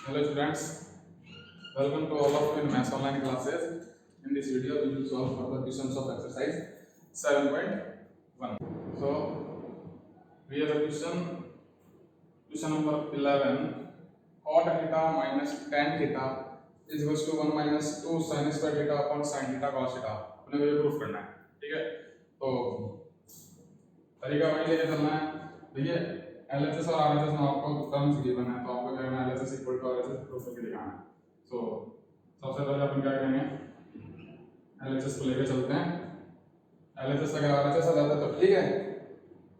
Hello students, welcome to all of you in maths online classes. In this video we will solve further questions of exercise 7.1. So we have a question number 11. Cot theta minus tan theta is equals to 1 minus 2 sin square theta upon sin theta cos theta. अपने को ये proof करना है, ठीक है। तो तरीका वही लेके चलना है। देखिए LHS और RHS में आपको टर्म्स गिवन है, तो आपको क्या करना है, LHS equal to RHS proof करके दिखाना है। सो सबसे पहले अपन क्या करेंगे, LHS को लेके चलते हैं। LHS अगर RHS आ जाता है तो ठीक है,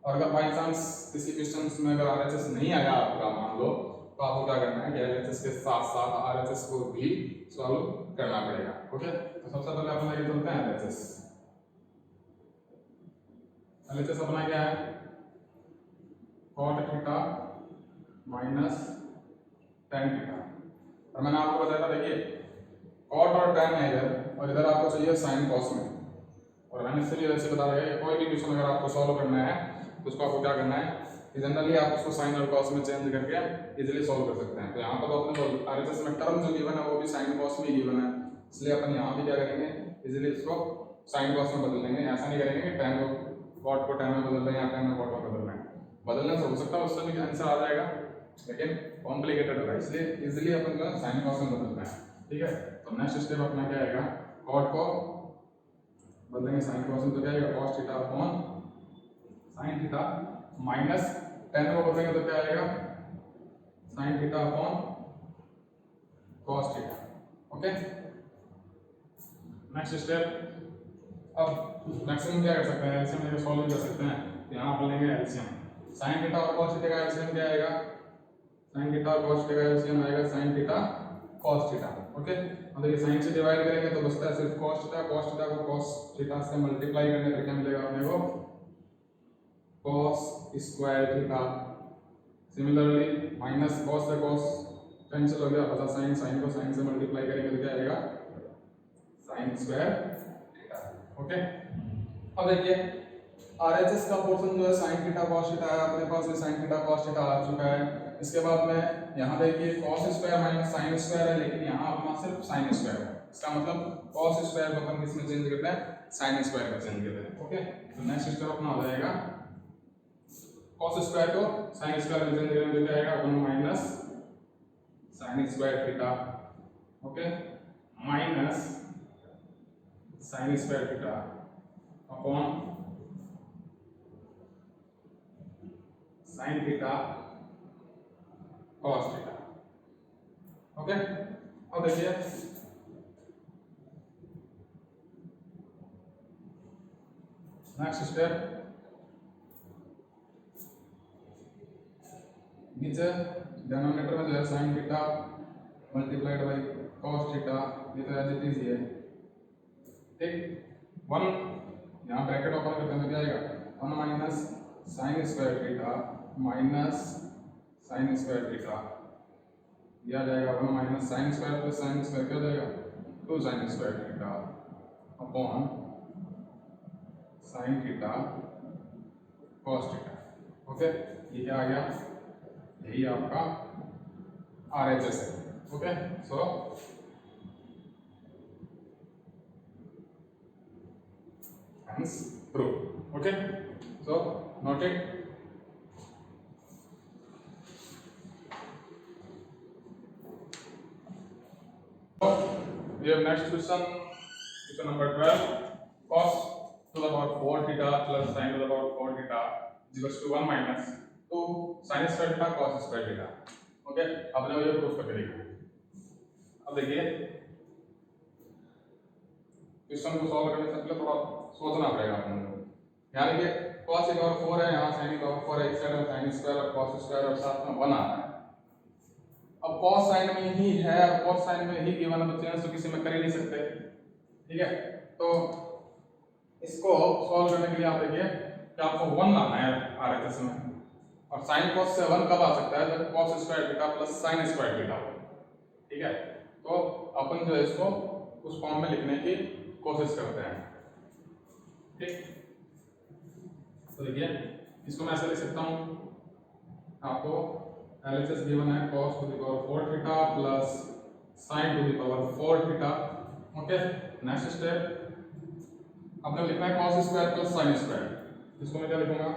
और अगर बाई चांस किसी क्वेश्चन में अगर RHS नहीं आया आपका, मान लो, तो आपको क्या करना है कि LHS के साथ साथ RHS को भी सॉल्व करना पड़ेगा। ओके, तो सबसे पहले अपन लेके चलते हैं LHS। LHS अपना क्या है, cot theta minus tan theta. और मैंने आपको बताया था, देखिए cot और tan है इधर, और इधर आपको चाहिए sin cos में। और मैंने इसलिए वैसे बता रहा है कि कोई भी क्वेश्चन अगर आपको सॉल्व करना है तो उसको आपको क्या करना है, जनरली आप उसको sin और cos में चेंज करके इजीली सॉल्व कर सकते हैं। तो यहाँ पर तो अपने RHS में टर्म जो गिवन है वो भी sin cos में गिवन है, इसलिए अपन यहाँ भी क्या करेंगे, इजीली इसको sin cos में बदल देंगे। ऐसा नहीं करेंगे कि tan को cot को tan में बदल रहे हैं या tan में cot में बदल रहे हैं। बदलने से हो सकता है उससे भी आंसर आ जाएगा, लेकिन कॉम्प्लिकेटेड होगा, इसलिए इजीली अपन जो sin cos में बदलना है, ठीक है। तो नेक्स्ट स्टेप अपना क्या आएगा, cot को बदलेंगे sin cos में, तो क्या आएगा cos theta upon sin theta minus tan को बदलेंगे तो क्या आएगा sin theta upon cos theta. Okay, next step. अब मैक्सिमम क्या कर सकते हैं, एलसीएम लेके सॉल्व कर सकते हैं। तो यहाँ पर लेंगे एलसीएम, sin थीटा और cos थीटा का एलसीएम क्या आएगा, sin थीटा और cos थीटा का एलसीएम आएगा sin theta cos theta. Okay, अब देखिए sin से डिवाइड करेंगे तो बचता है सिर्फ cos थीटा को cos थीटा से मल्टीप्लाई करने पर क्या मिलेगा अपने को, cos square theta. Similarly minus cos से cos कैंसिल हो गया, बचा sin को sin से मल्टीप्लाई करेंगे तो क्या आएगा sin स्क्वायर थीटा। ओके, अब देखिए RHS का पोर्शन जो है sin थीटा cos थीटा है, अपने पास भी sin थीटा cos थीटा आ चुका है। इसके बाद में यहाँ देखिए cos square minus sin square है, लेकिन यहाँ अपना सिर्फ sin स्क्वायर है। इसका मतलब cos स्क्वायर को अपन किस में चेंज करते हैं, sin स्क्वायर में चेंज करते हैं। ओके, तो नेक्स्ट स्टेप अपना हो जाएगा cos स्क्वायर को sin स्क्वायर में चेंज करेंगे तो क्या आएगा 1 minus sin square theta, okay, minus sin square theta upon sin theta cos theta. Okay, अब देखिए नेक्स्ट स्टेप, नीचे डिनोमिनेटर में जो है sin theta multiplied bye cos theta, ये तो एज इट इज ही है, ठीक। 1 यहाँ ब्रैकेट ओपन करते हैं तो क्या आएगा 1 minus sin square theta minus sin square theta, यह आ जाएगा 1 minus sin square plus sin square क्या हो जाएगा 2 sin square theta upon sin theta cos theta. Okay, ये क्या आ गया, यही आपका RHS है। Okay, so hence proof। Okay, so note it। We have next question number 12, cos to the power 4 theta plus sin to the power 4 theta is equals to 1 minus 2 sin square theta cos square theta। Okay, आपने ये proof करके देखा। अब देखिए question को solve करने से पहले थोड़ा सोचना पड़ेगा अपन को। यहाँ देखिए cos की पावर 4 है, यहाँ sin की पावर 4 है, एक साइड में sin स्क्वायर और cos स्क्वायर और साथ में 1 आ रहा है। अब cos sin में ही है, cos sin में ही गिवन है, तो चेंज तो किसी में कर ही नहीं सकते, ठीक है। तो इसको सॉल्व करने के लिए आप देखिए कि आपको 1 लाना है RHS में, और sin cos से 1 कब आ सकता है, जब cos square theta plus sin square theta हो, ठीक है। तो अपन जो है इसको उस फॉर्म में लिखने की कोशिश करते हैं, ठीक। तो देखिए इसको मैं ऐसे लिख सकता हूँ, आपको LHS गिवन है cos to the power 4 theta plus sin to the power 4 theta. Okay, next step आपने लिखना है cos square plus sin square. इसको मैं क्या लिखूंगा,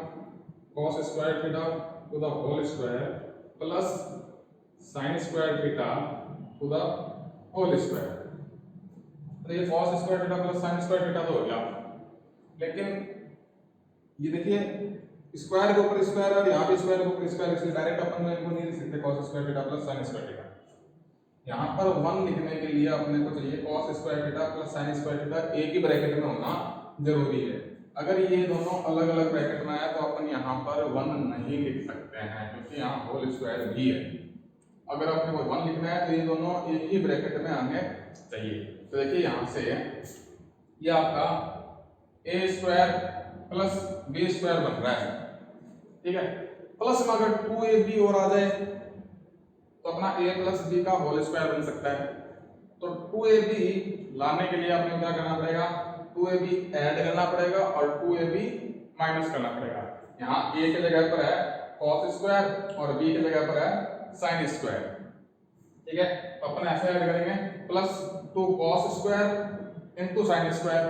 cos square theta to the whole square plus sin square theta to the whole square. तो ये cos square theta plus sin square theta तो हो गया, लेकिन ये देखिए स्क्वायर के ऊपर स्क्वायर और यहाँ पे स्क्वायर के ऊपर स्क्वायर, इसलिए डायरेक्ट अपन इनको नहीं लिख सकते cos square theta plus sin square theta. यहाँ पर 1 लिखने के लिए अपने को चाहिए cos square theta plus sin square theta एक ही ब्रैकेट में होना जरूरी है। अगर ये दोनों अलग अलग ब्रैकेट में आया तो अपन यहाँ पर 1 नहीं लिख सकते हैं, क्योंकि यहाँ होल स्क्वायर भी है। अगर अपने को 1 लिखना है तो ये दोनों एक ही ब्रैकेट में आने चाहिए। तो देखिए यहाँ से ये आपका ए स्क्वायर प्लस बी स्क्वायर बन रहा है, ठीक है। प्लस में अगर 2ab और आ जाए तो अपना a प्लस b का होल स्क्वायर बन सकता है। तो 2ab लाने के लिए आपने क्या करना पड़ेगा, 2ab ऐड करना पड़ेगा और 2ab माइनस करना पड़ेगा। यहाँ a की जगह पर है cos स्क्वायर और b की जगह पर है sin स्क्वायर, ठीक है। तो अपन ऐसे ऐड करेंगे plus 2 cos square into sin square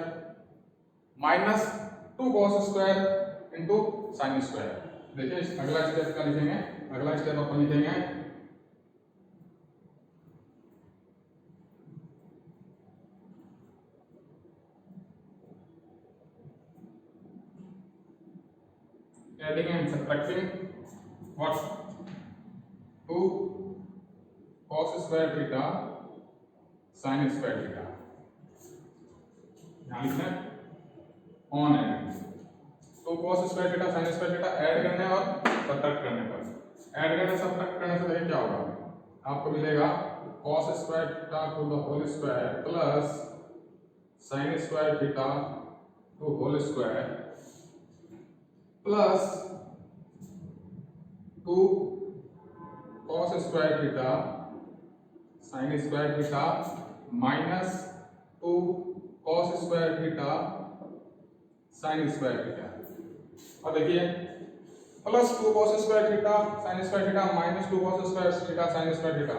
minus 2 cos square into sin square. देखिए अगला स्टेप क्या लिखेंगे, अगला स्टेप अपन लिखेंगे adding and subtracting what 2 cos square theta sin square theta. यहाँ लिखना on adding 2 cos square theta sin square theta add करने और सब्ट्रैक्ट करने पर, ऐड करने सब्ट्रैक्ट करने से देखिए क्या होगा, आपको मिलेगा cos square theta to the whole square plus sin square theta to whole square plus 2 cos square theta sin square theta minus 2 cos square theta sin square theta. और देखिए plus 2 cos square theta sin square theta minus 2 cos square theta sin square theta.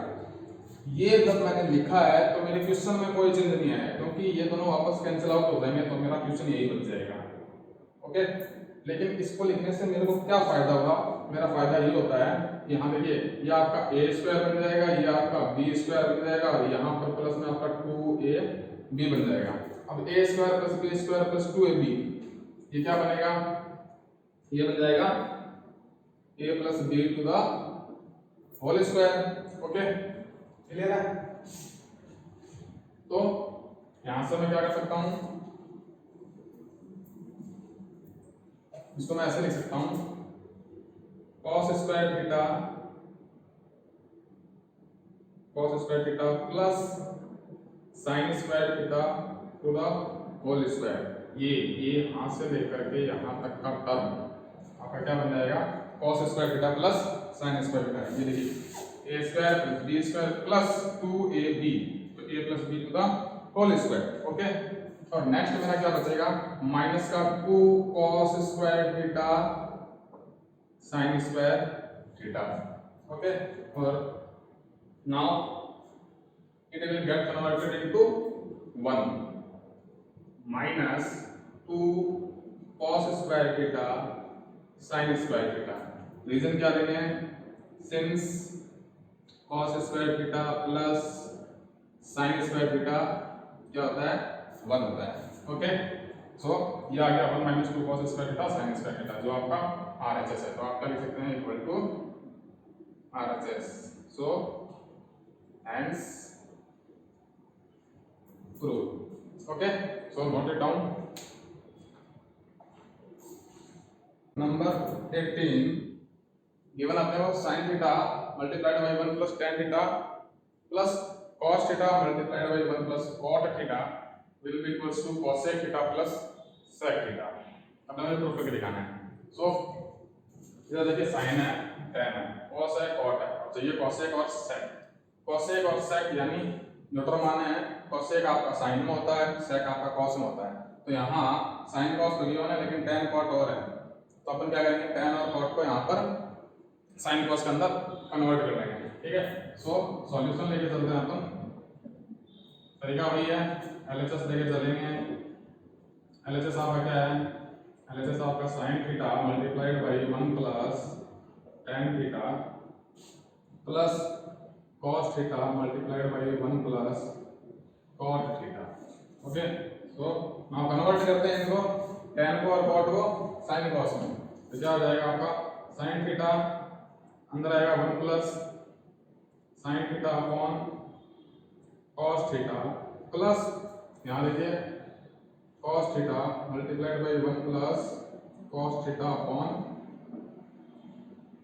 ये जब मैंने लिखा है तो मेरे question में कोई चेंज नहीं आया, क्योंकि ये दोनों वापस कैंसिल आउट हो जाएंगे, तो मेरा क्वेश्चन यही बच जाएगा। ओके, लेकिन इसको लिखने से मेरे को क्या फायदा होगा, मेरा फायदा ये होता है, यहाँ देखिए ये आपका a स्क्वायर बन जाएगा, ये आपका b स्क्वायर बन जाएगा और यहाँ पर प्लस में आपका 2ab बन जाएगा। अब a square plus b square plus 2ab ये क्या बनेगा, ये बन जाएगा a plus b to the whole square. Okay, clear है। तो यहां से मैं क्या कर सकता हूं, इसको मैं ऐसे लिख सकता हूं cos square theta plus sin square theta to the whole square. ये यहां से लेकर के यहां तक का टर्म आपका क्या बन जाएगा, cos square theta plus sin square theta. ये देखिए a square plus b square plus 2ab, तो a plus b to the whole square. Okay, और नेक्स्ट मेरा क्या बचेगा, माइनस का 2 cos square theta sin square theta. Okay, और now it will get converted into 1 minus 2 cos square theta sin square theta. Reason क्या देंगे, since cos square theta plus sin square theta क्या होता है, 1 होता है। ओके, सो ये आ गया 1 minus 2 cos square theta sin square theta, जो आपका RHS है। तो आप क्या लिख सकते हैं, equal to RHS। So hence prove. Okay, so note it down. Number 18 given अपने को sin theta multiplied by 1 plus tan theta plus cos theta multiplied by 1 plus cot theta will be equals to cosec theta plus sec theta. अब हमें proof करके दिखाना है। सो इधर देखिए sin है, tan है, cos है, cot है, और चाहिए cosec और sec। cosec और sec यानी न्यूट्रल मान है, cosec आपका sin में होता है, sec आपका cos में होता है। तो यहाँ sin cos तो गिवन है, लेकिन tan cot और है, तो अपन क्या करेंगे, tan और cot को यहाँ पर साइन कॉस के अंदर कन्वर्ट कर लेंगे, ठीक है। सो सॉल्यूशन लेके चलते हैं अपन, तरीका वही है, एलएचएस लेके चलेंगे। एलएचएस आपका क्या है, एलएचएस आपका sine theta multiplied by 1 plus tan theta plus cos theta multiplied by 1 plus cot theta. Okay, so now convert करते हैं इनको, टेन को और कॉट को साइन कॉस में, तो क्या हो जाएगा आपका साइन थीटा अंदर आएगा 1 plus sine theta upon cos theta plus यहाँ देखिए cos theta multiplied by 1 plus cos theta upon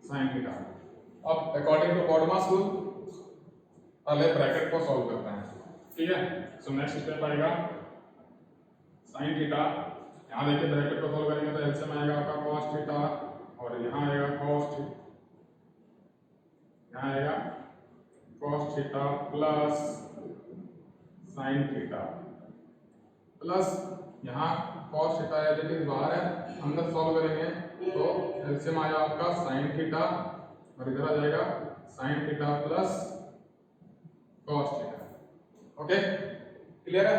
sine theta. अब अकॉर्डिंग टू कॉडमास रूल पहले ब्रैकेट को सॉल्व करते हैं, ठीक है। सो नेक्स्ट स्टेप आएगा साइन थीटा, यहाँ देखिए ब्रैकेट को सॉल्व करेंगे तो एलसीएम आएगा आपका कॉस थीटा और यहाँ आएगा कॉस थीटा, यहाँ आएगा cos theta plus sine theta plus यहाँ कॉस थीटा है जो कि बाहर है, अंदर सॉल्व करेंगे तो एलसीएम आया आपका साइन थीटा और इधर आ जाएगा sine theta plus cos theta. Okay, clear है,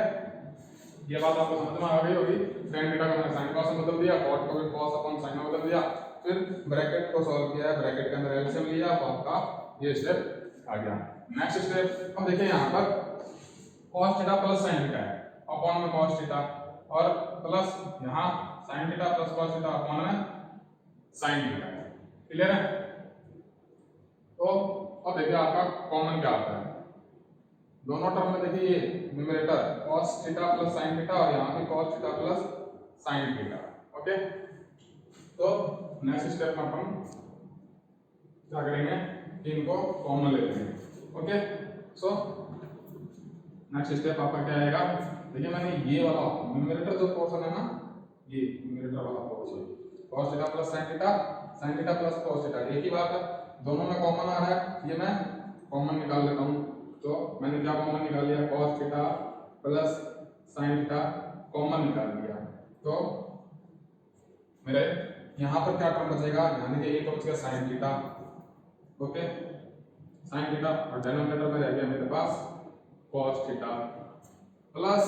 ये बात आपको समझ में आ गई होगी। साइन थीटा को मैंने साइन कॉस में बदल दिया, कॉट को भी कॉस अपॉन साइन में बदल दिया, फिर ब्रैकेट को सॉल्व किया है, ब्रैकेट के अंदर एलसीएम लिया तो आपका ये स्टेप आ गया। नेक्स्ट स्टेप अब देखिए यहाँ पर cos theta plus sin theta है, अपॉन में cos थीटा और प्लस यहाँ sin theta plus cos theta upon में sin थीटा है, क्लियर है। तो अब देखिए आपका कॉमन क्या आता है, दोनों टर्म में देखिए ये numerator cos theta plus sin theta और यहाँ भी cos theta plus sin theta. Okay, तो नेक्स्ट स्टेप में अपन क्या करेंगे, इनको कॉमन ले लेंगे। ओके, सो नेक्स्ट स्टेप आपका क्या आएगा, देखिए मैंने ये वाला न्यूमरेटर जो पोर्शन है ना, ये न्यूमरेटर वाला portion cos theta plus sin theta plus cos theta, एक ही बात है, दोनों में कॉमन आ रहा है, ये मैं कॉमन निकाल लेता हूँ। तो मैंने क्या कॉमन निकाल लिया, cos theta plus sin theta common निकाल लिया, तो मेरे यहाँ पर क्या टर्म बचेगा, यानी कि एक बच गया sin theta. Okay, sin theta और डिनोमिनेटर में रह गया मेरे पास cos थीटा प्लस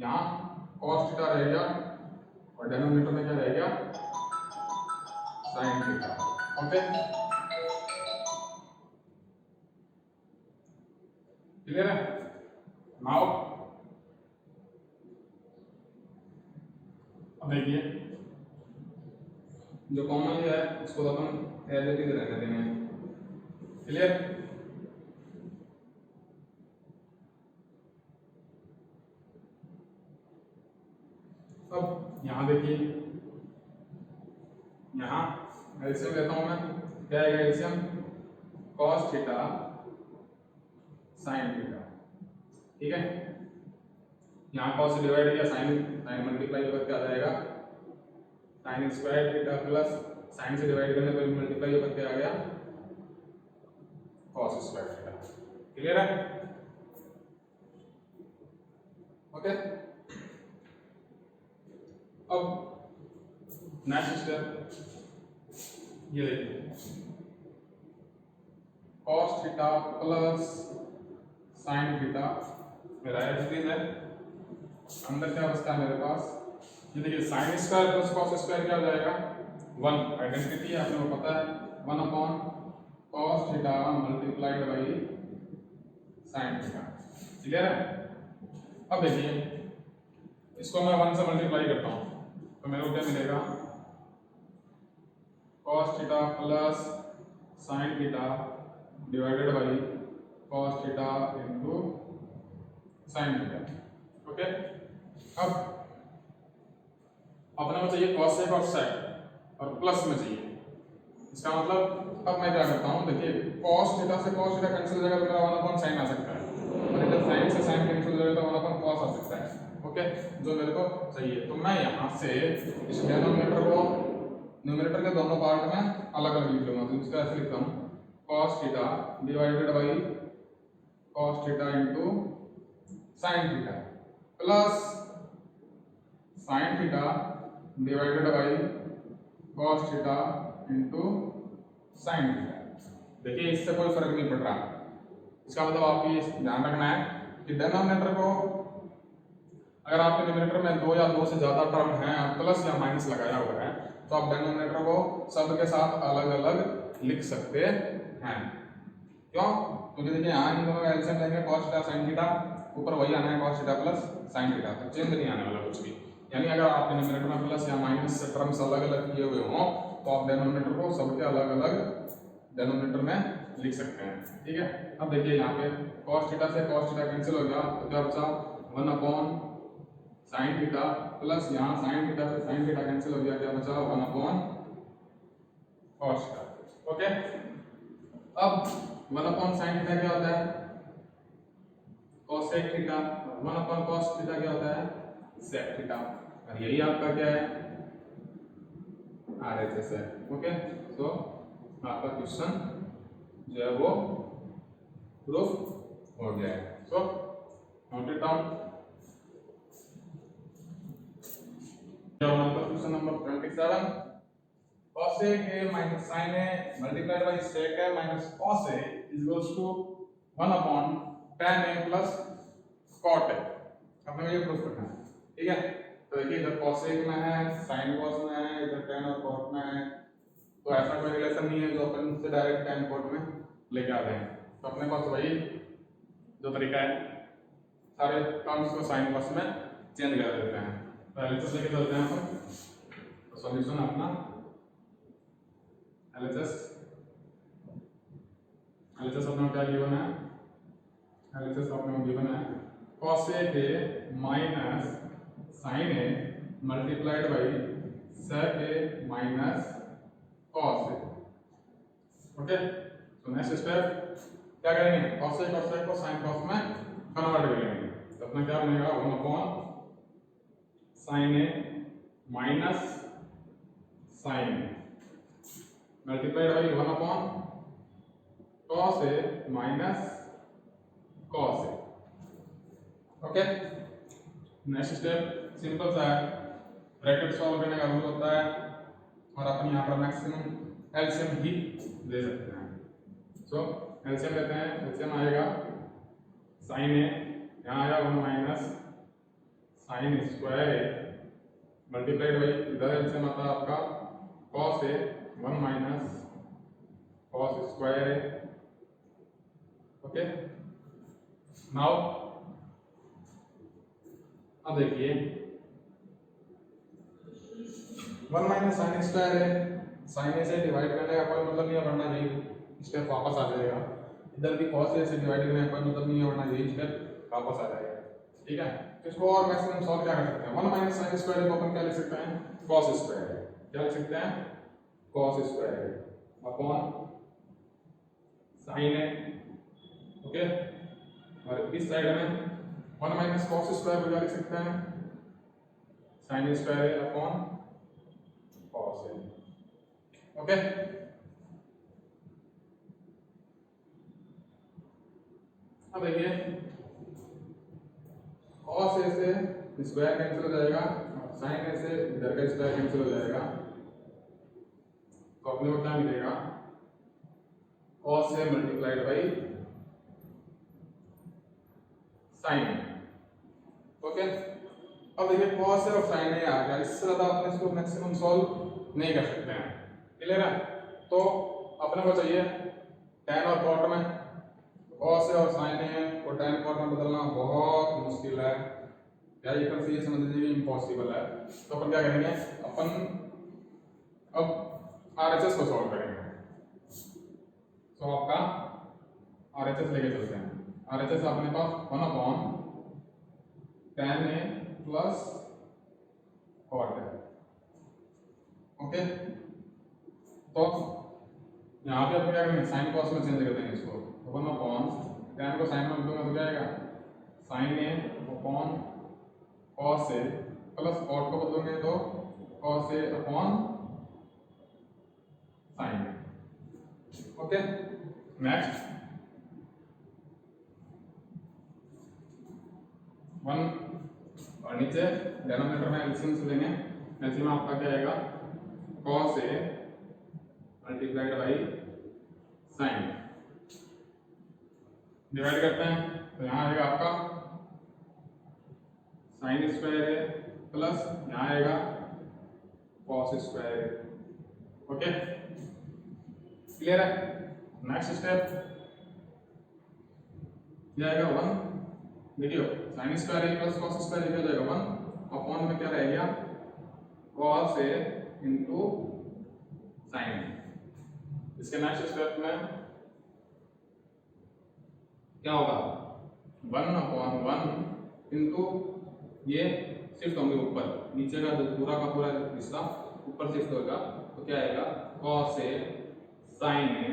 यहाँ cos थीटा रह गया और डिनोमिनेटर में क्या रह गया sin थीटा। ओके, क्लियर है। नाउ अब देखिए जो कॉमन है उसको तो अपन एज इट इज रहने देंगे, क्लियर। अब यहाँ देखिए, यहाँ एलसीएम लेता हूँ मैं, क्या आएगा LCM cos theta sin theta, ठीक है। यहाँ cos से डिवाइड किया, sin मल्टीप्लाई करके आ जाएगा sin square theta plus sin से डिवाइड करने पर मल्टीप्लाई करके आ गया cos स्क्वायर थीटा, क्लियर है। ओके, अब नेक्स्ट स्टेप ये देखिए cos theta plus sin theta मेरा एज इट इज है, अंदर क्या बचता है मेरे पास, ये देखिए sin square plus cos square क्या हो जाएगा 1, आइडेंटिटी है आपको पता है, 1 upon cos theta multiplied by sin theta, clear है। अब देखिए इसको मैं 1 से मल्टीप्लाई करता हूँ तो मेरे को क्या मिलेगा, cos theta plus sin theta divided by cos theta into sin theta. Okay, अब अपने को चाहिए cos sec और sec और प्लस में चाहिए, इसका मतलब अब मैं क्या करता हूँ, देखिए cos थीटा से cos थीटा कैंसिल हो जाएगा तो मेरा 1 अपॉन sin आ सकता है और इधर sin से sin कैंसिल हो जाएगा तो 1 अपॉन cos आ सकता है। ओके, जो मेरे को चाहिए, तो मैं यहाँ से इस डिनोमिनेटर को न्यूमरेटर के दोनों पार्ट में अलग अलग लिख लूंगा, तो इसका ऐसे लिखता हूँ cos theta divided by cos theta into sin theta plus sin theta divided by cos theta into sine theta. देखिए इससे कोई फर्क नहीं पड़ रहा, इसका मतलब आपको ये ध्यान रखना है कि डिनोमिनेटर को अगर आपके न्यूमरेटर में दो या दो से ज्यादा टर्म है प्लस या माइनस लगाया हुआ है तो आप डिनोमिनेटर को सब के साथ अलग अलग लिख सकते हैं। क्यों? क्योंकि देखिए यहाँ इन दोनों का एलसीएम लेंगे cos थीटा sin थीटा, ऊपर वही आना है cos theta plus sin theta, तो चेंज नहीं आने वाला कुछ भी। यानी अगर आपके न्यूमरेटर में प्लस या माइनस से टर्म्स अलग अलग किए हुए हों तो आप डिनोमिनेटर को सबके अलग अलग डिनोमिनेटर में लिख सकते हैं। ठीक है, अब देखिए यहाँ पे cos थीटा से cos थीटा कैंसिल हो गया तो क्या बचा 1 अपॉन sin थीटा प्लस यहाँ sin थीटा से sin थीटा कैंसिल हो गया, क्या बचा 1 अपॉन cos थीटा। ओके, अब 1 अपॉन sin थीटा क्या होता है cosec theta, 1 upon cos theta क्या होता है sec थीटा, और यही आपका क्या है RHS है। ओके, तो आपका क्वेश्चन जो है वो प्रूफ हो गया है। So note it down. Question number 27, cosec a minus sin a multiplied by sec a minus cos a is equals to 1 upon tan a plus cot a। अब हमें ये प्रूफ करना है। ठीक है, तो देखिए इधर cosec में है, sin cos में है, इधर tan और cot में है, तो ऐसा कोई रिलेशन नहीं है जो अपन से डायरेक्ट tan cot में लेके आ जाए। तो अपने पास वही जो तरीका है सारे टर्म्स को sin cos में चेंज कर देते हैं। पहले तो लेके चलते हैं अपन, तो सॉल्यूशन अपना LHS अपना क्या गिवन है, LHS अपना गिवन है cosec a minus sin a multiplied by sec a minus cos a। Okay, तो नेक्स्ट स्टेप क्या करेंगे, cosec और sec को sin cos में कन्वर्ट करेंगे, तो अपना क्या बनेगा 1 upon sin a minus sin a multiplied by 1 upon cos a minus cos a। Okay, next step simple सा है, ब्रैकेट सॉल्व करने का रूल होता है और अपन यहाँ पर मैक्सिमम एलसीएम ही ले सकते हैं। सो एलसीएम लेते हैं, एलसीएम आएगा sin a, यहाँ आया 1 minus sin square a multiplied by इधर एलसीएम आता है आपका cos a 1 minus cos square a। Okay, now अब देखिए 1 माइनस sin स्क्वायर है, sin a से डिवाइड करने का कोई मतलब नहीं है वरना यही स्टेप वापस आ जाएगा, इधर भी cos a से डिवाइड करने का कोई मतलब नहीं है वरना यही स्टेप वापस आ जाएगा। ठीक है, तो इसको और मैक्सिमम सॉल्व क्या कर सकते हैं, 1 माइनस sin स्क्वायर को अपन क्या लिख सकते हैं cos स्क्वायर, क्या लिख सकते हैं cos square upon sin a। Okay, और इस साइड में 1 माइनस cos स्क्वायर को क्या लिख सकते हैं sin square upon cos a। Okay, अब देखिए cos a से स्क्वायर कैंसिल हो जाएगा और sin a से इधर का स्क्वायर कैंसिल हो जाएगा, तो अपने को क्या मिलेगा cos a multiplied by sin। Okay, अब देखिए cos a और sin a आ गया, इससे ज्यादा अपने इसको मैक्सिमम सॉल्व नहीं कर सकते हैं। क्लियर है, तो अपने को चाहिए tan और cot में, cos a और sin a को tan cot में बदलना बहुत मुश्किल है, क्या एक तरह से ये समझ लीजिए इम्पॉसिबल है। तो अपन क्या करेंगे, अपन अब RHS को सॉल्व करेंगे। तो आपका RHS लेके चलते हैं, RHS अपने पास 1 upon tan a plus cot a। Okay, तो यहाँ पे अपन क्या करेंगे sin cos में चेंज कर देंगे इसको, 1 अपॉन tan को sin में बदलूंगा तो क्या आएगा sin a upon cos a plus cot को बदलोगे तो cos a upon sin a। Okay, next 1 और नीचे डिनोमिनेटर में एलसीएम से लेंगे, एलसीएम आपका क्या आएगा cos a multiplied by sine. Divide करते हैं तो यहाँ आएगा आपका साइन स्क्वायर है प्लस यहाँ आएगा कॉस स्क्वायर है। ओके क्लियर है। नेक्स्ट स्टेप ये आएगा 1, देखियो sine square plus cos square हो जाएगा 1 अपॉन में क्या रह गया कॉस ए इंटू साइन। इसके नेक्स्ट स्टेप में क्या होगा 1/1 इंटू ये शिफ्ट होंगे ऊपर, नीचे का जो पूरा का पूरा हिस्सा ऊपर शिफ्ट होगा तो क्या आएगा cos A sign A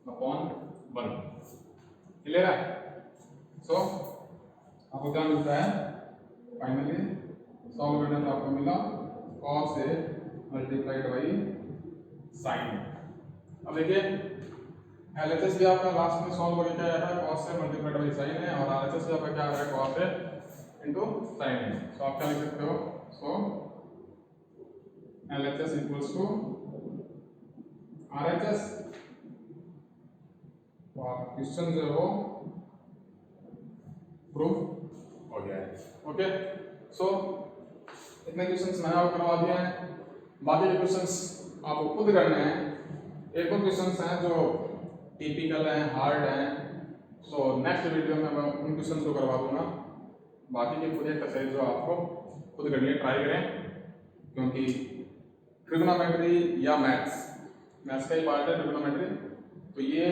upon 1। Clear है। सो आपको क्या मिलता है फाइनली सॉल्व करने से आपको मिला cos A multiplied by sine. अब देखिए एलएचएस भी आपका लास्ट में सॉल्व करके क्या आया था कॉस से मल्टीप्लाइड बाई साइन है और आरएचएस भी आपका क्या आ रहा है कॉस से इनटू साइन है। सो आप क्या लिख सकते हो सो एलएचएस इक्वल्स टू आरएचएस। तो आप क्वेश्चन जो है वो प्रूफ हो गया है। ओके सो इतने क्वेश्चंस मैंने आपको करवा दिए हैं, बाकी के क्वेश्चंस आपको खुद करने हैं। एक दो क्वेश्चंस हैं जो टिपिकल हैं हार्ड हैं, सो नेक्स्ट वीडियो में मैं उन क्वेश्चंस को करवा दूंगा। बाकी के पूरी एक्सरसाइज जो आपको खुद करनी है ट्राई करें, क्योंकि ट्रिग्नोमेट्री या मैथ्स का ही पार्ट है ट्रिग्नोमेट्री। तो ये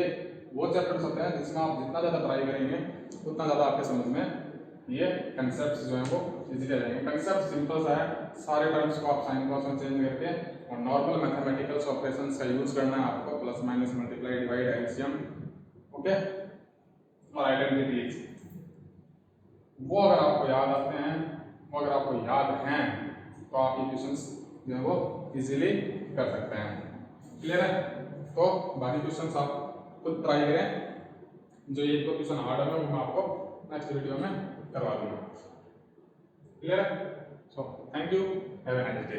वो चैप्टर्स होते हैं जिसमें आप जितना ज़्यादा ट्राई करेंगे उतना ज़्यादा आपके समझ में ये कंसेप्ट जो हैं वो इजीली आ जाएंगे। कंसेप्ट सिंपल सा है, सारे टर्म्स को आप साइन कॉस में चेंज करके और नॉर्मल मैथमेटिकल ऑपरेशंस का यूज करना है आपको, plus minus multiply divide LCM okay और आइडेंटिटीज। वो अगर आपको याद आते हैं, वो अगर आपको याद हैं तो आप ये क्वेश्चंस जो है वो इजीली कर सकते हैं। क्लियर है। तो बाकी क्वेश्चंस आप खुद ट्राई करें, जो एक दो क्वेश्चन हार्ड है वो मैं आपको नेक्स्ट वीडियो में करवा दूंगा। क्लियर है। So thank you, have a nice day.